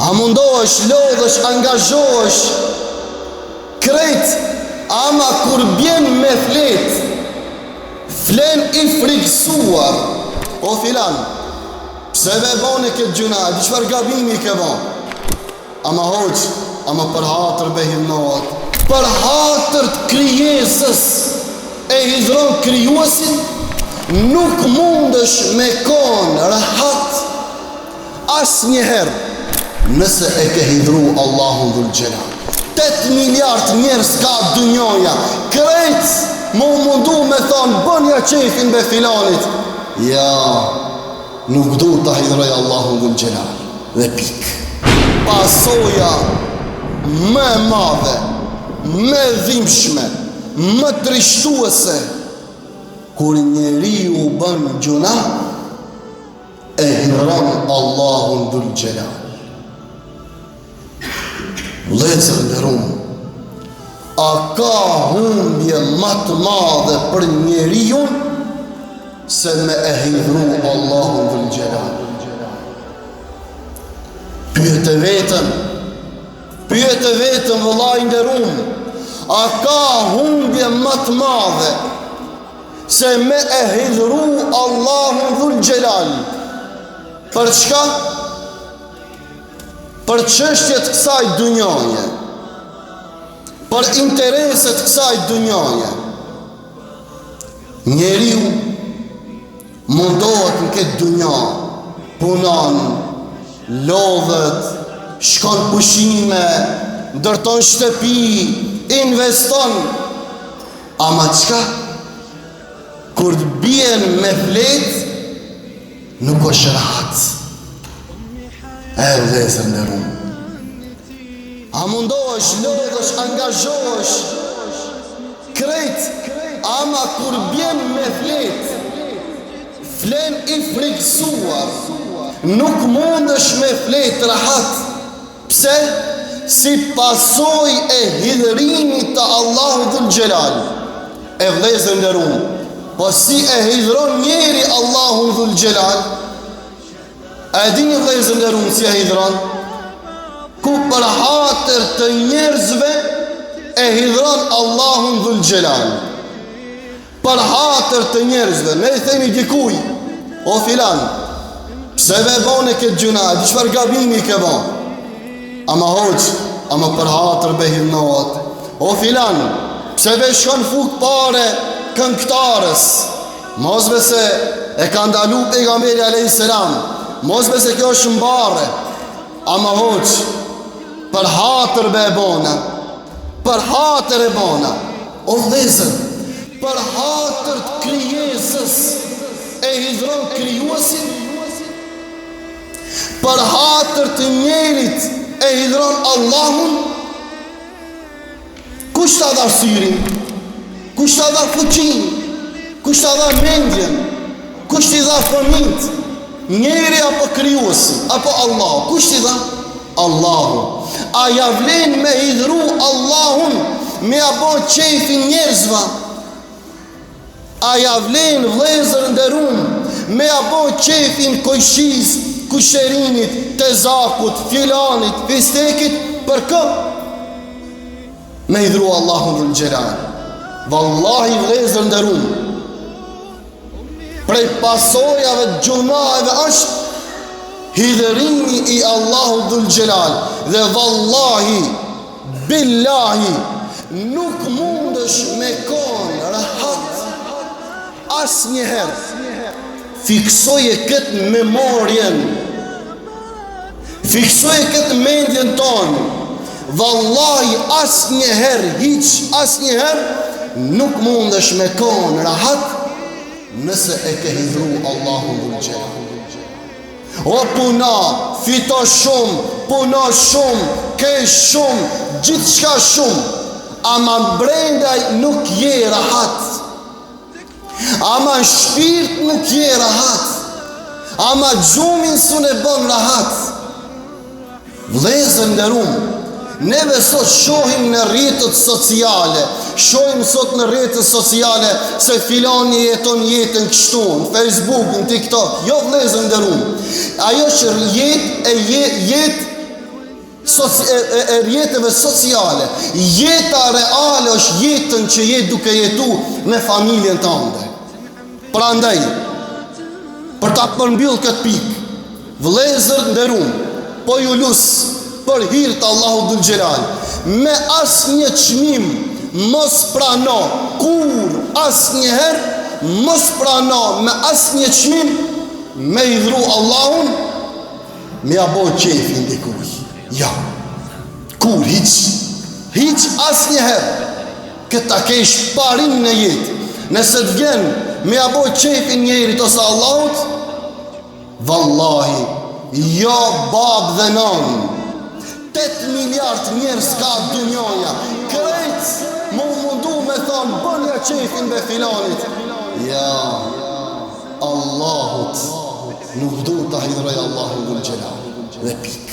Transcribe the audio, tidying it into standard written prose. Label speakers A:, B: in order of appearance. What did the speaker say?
A: A mundohesh, lodhesh, angazhohesh krejt, ama kur bjen me flen i friksuar, o filan, pse ve bane këtë gjuna, di qëfar gabimi ke ban? Ama hoq, ama për hatër behimnohet, për hatër të krijesës e hidron krijuesin, nuk mundesh me konë rahat as njëherë nëse e ke hidru Allahun Dhul Gjelal. 8 miliard njerëz ka dënjoja, krejt mu mundu me thonë bënja qefin be filanit. Ja, nuk du të hidroj Allahun Dhul Gjelal. Dhe pik. Pasoja më madhe, më dhimbshme, më trishtuese, kur njeriu bën gjuna, e hidron Allahun Dhul Gjelal. Vlezër ndërum, a ka humbje më të madhe për njeriu se me e hidhru Allahun Dhul Gjelal? Pyete vetëm vëllai nderuam, a ka humbje më të madhe se me e hidhru Allahun Dhul Gjelal? Për çka? Për çështjet kësaj dunjaje, për intereset kësaj dunjaje. Njeriu mundohet në këtë dunja, punon, lodhet, shkon pushime, ndërton shtëpi, investon. Ama çka? Kur bien me flet, nuk është rahat. E vlezër ndërum, a mundohesh, lodhesh, angazhohesh krejt, ama kur bjen me flen i friksuar, nuk mundesh me flet rahat. Pse? Si pasoj e hidhërimit të Allahu Dhul Gjelal. E vlezër ndërum, po si e hidhron njeri Allahu Dhul Gjelal? A e dini vlezër ndërum si e hidhron? Ku për hatër të njerëzve e hidhron Allahun Dhul Gjelal. Për hatër të njerëzve, ne i themi dikuj, o filan, pse ve bane këtë gjuna, di qëfar gabimi ke ban? Ama hoq, ama për hatër behimnohet. O filan, pse ve shkon fuk pare këngëtarës, mosbe se e ka ndalu pejgamberi alayhis salam, mosbe se kjo është mbarre, ama hoq, për hatër be bona, për hatër e bona, o vlezër, për hatër të krijesës e hidhron krijuesin, për hatër të njerit e hidhron Allahun. Kush ta dha syrin? Kush ta dha fuqin? Kush ta dha mendjen? Kush t'i dha fëmijët? Njeri apo krijuesi, apo Allah? Kush t'i dha? Allahu. A ja vlen me hidhru Allahun me apo qefin njerëzva? A ja vlen vlezër nderum me apo qefin kojshis, kusherinit, tezakut, filanit, fistekit? Për kë? Me hidhru Allahun Dhul Gjelal. Wallahi vlezër nderum, prej pasojave të gjunave është hidhërimi i Allahu Dhul Gjelal. Dhe wallahi, billahi, nuk mundesh me konë rahat as njëherë. Fiksoje këtë memorien, fiksoje këtë mendjen tonë. Wallahi, as njëherë, hiq as njëherë, nuk mundesh me konë rahat nëse e ke hidhru Allahu Dhul Gjelal. O puna, fito shumë, puna shumë, kesh shumë, gjithë shka shumë, ama brendaj nuk je rahat, ama shpirt nuk je rahat, ama gjumin s'une bën rahat. Vlezër nderum, neve sot shohim në rrjetet sociale, shohim sot në rrjetet sociale se filani jeton jetën kështu, në Facebook, në TikTok. Jo vlezër nderum, ajo që jetë rjetëve sociale. Jeta reale është jetën që je duke jetu me familjen tënde. Prandaj, për ta përmbyll këtë pikë, vëllezër nderuam, po ju lus për hir të Allahut Dhul Xhelal, me asnjë çmim mos prano, kur asnjëherë mos prano me asnjë çmim me i dhru Allahun, me ja bo qefin dikuj. Ja, kur hiq asnjëherë, këta kesh parin në jetë. Nëse të vjen me ja bo qefin njerit ose Allahut, vallahi, jo bab dhe nan, 8 miliard njerëz ka dunjoja, krejt mu mundu me thonë bënja qefin be filanit. Ja, Allahut nuk du të hidroj Allahu Dhul Xhelal. Dhe pik.